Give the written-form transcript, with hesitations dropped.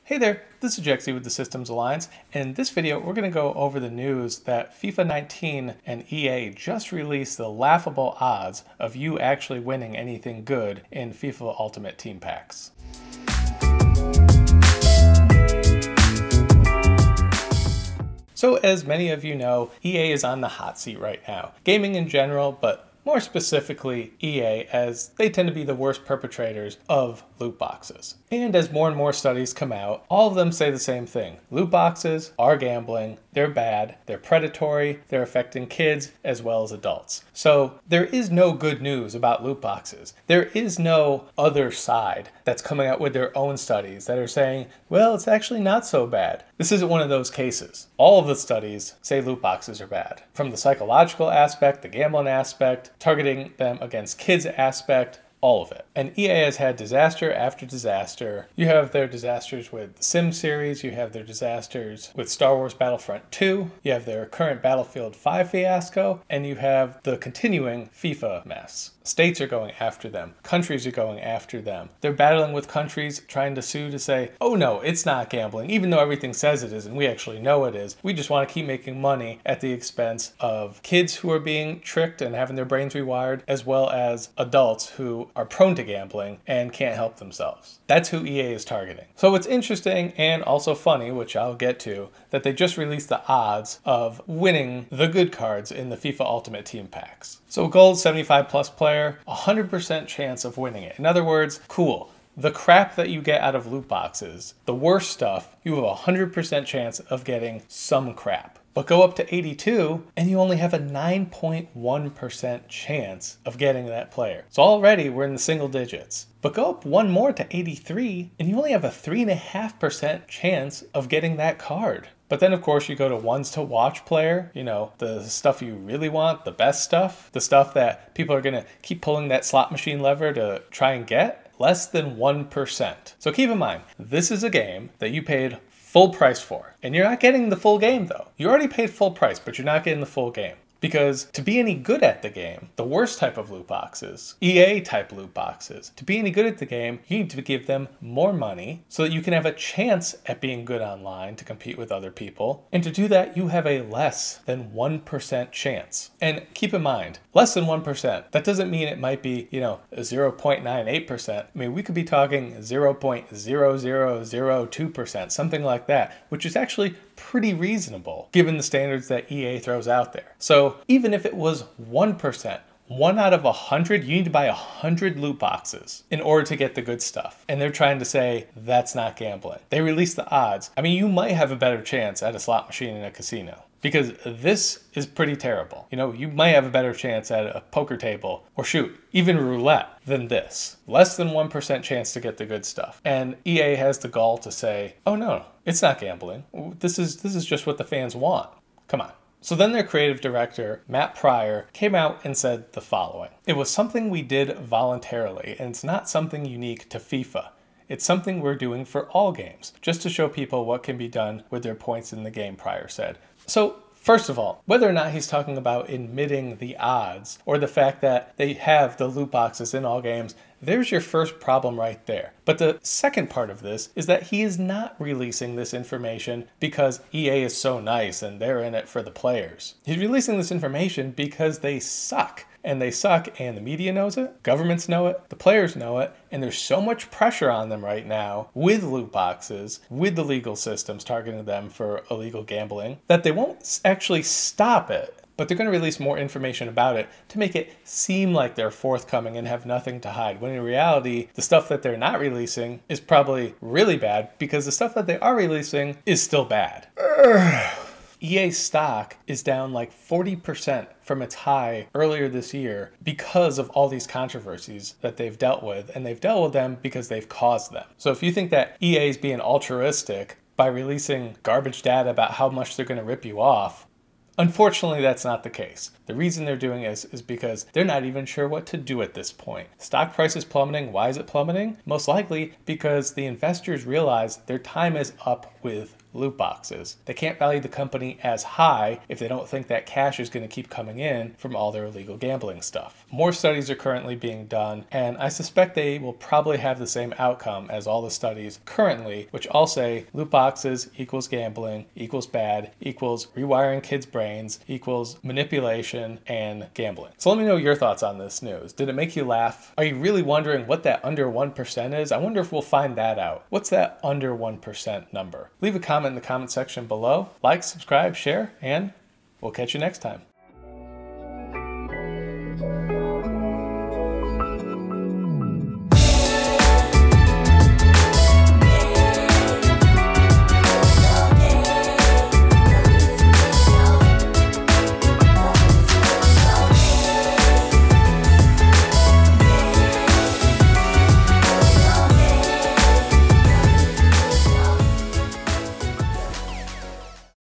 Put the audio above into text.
Hey there, this is Joakim with the Systems Alliance, and in this video we're going to go over the news that FIFA 19 and EA just released the laughable odds of you actually winning anything good in FIFA Ultimate Team Packs. So as many of you know, EA is on the hot seat right now. Gaming in general, but more specifically EA, as they tend to be the worst perpetrators of loot boxes. And as more and more studies come out, all of them say the same thing. Loot boxes are gambling, they're bad, they're predatory, they're affecting kids as well as adults. So there is no good news about loot boxes. There is no other side that's coming out with their own studies that are saying, well, it's actually not so bad. This isn't one of those cases. All of the studies say loot boxes are bad. From the psychological aspect, the gambling aspect, targeting them against kids aspect, all of it. And EA has had disaster after disaster. You have their disasters with the Sim series, you have their disasters with Star Wars Battlefront 2, you have their current Battlefield 5 fiasco, and you have the continuing FIFA mess. States are going after them. Countries are going after them. They're battling with countries trying to sue to say, oh no, it's not gambling, even though everything says it is and we actually know it is. We just want to keep making money at the expense of kids who are being tricked and having their brains rewired, as well as adults who are prone to gambling and can't help themselves. That's who EA is targeting. So it's interesting and also funny, which I'll get to, that they just released the odds of winning the good cards in the FIFA Ultimate Team Packs. So gold 75 plus player, 100% chance of winning it. In other words, cool. The crap that you get out of loot boxes, the worst stuff, you have a 100% chance of getting some crap. But go up to 82 and you only have a 9.1% chance of getting that player. So already we're in the single digits. But go up one more to 83 and you only have a 3.5% chance of getting that card. But then of course you go to ones to watch player, you know, the stuff you really want, the best stuff, the stuff that people are gonna keep pulling that slot machine lever to try and get, less than 1%. So keep in mind, this is a game that you paid full price for. And you're not getting the full game though. You already paid full price, but you're not getting the full game. Because to be any good at the game, the worst type of loot boxes, EA type loot boxes, to be any good at the game, you need to give them more money so that you can have a chance at being good online to compete with other people. And to do that, you have a less than 1% chance. And keep in mind, less than 1%, that doesn't mean it might be, you know, 0.98%. I mean, we could be talking 0.0002%, something like that, which is actually pretty reasonable given the standards that EA throws out there. So even if it was 1%, 1 out of 100, you need to buy 100 loot boxes in order to get the good stuff. And they're trying to say that's not gambling. They release the odds. I mean, you might have a better chance at a slot machine in a casino, because this is pretty terrible. You know, you might have a better chance at a poker table, or shoot, even roulette, than this. Less than 1% chance to get the good stuff. And EA has the gall to say, oh no, it's not gambling. This is just what the fans want. Come on. So then their creative director, Matt Pryor, came out and said the following. It was something we did voluntarily, and it's not something unique to FIFA. It's something we're doing for all games, just to show people what can be done with their points in the game, Pryor said. So first of all, whether or not he's talking about admitting the odds or the fact that they have the loot boxes in all games, there's your first problem right there. But the second part of this is that he is not releasing this information because EA is so nice and they're in it for the players. He's releasing this information because they suck. And they suck, and the media knows it, governments know it, the players know it, and there's so much pressure on them right now with loot boxes, with the legal systems targeting them for illegal gambling, that they won't actually stop it. But they're going to release more information about it to make it seem like they're forthcoming and have nothing to hide, when in reality, the stuff that they're not releasing is probably really bad because the stuff that they are releasing is still bad. EA stock is down like 40% from its high earlier this year because of all these controversies that they've dealt with, and they've dealt with them because they've caused them. So if you think that EA is being altruistic by releasing garbage data about how much they're going to rip you off, unfortunately, that's not the case. The reason they're doing this is because they're not even sure what to do at this point. Stock price is plummeting. Why is it plummeting? Most likely because the investors realize their time is up with loot boxes. They can't value the company as high if they don't think that cash is going to keep coming in from all their illegal gambling stuff. More studies are currently being done, and I suspect they will probably have the same outcome as all the studies currently, which all say loot boxes equals gambling, equals bad, equals rewiring kids' brains, equals manipulation and gambling. So let me know your thoughts on this news. Did it make you laugh? Are you really wondering what that under 1% is? I wonder if we'll find that out. What's that under 1% number? Leave a comment in the comment section below. Like, subscribe, share, and we'll catch you next time.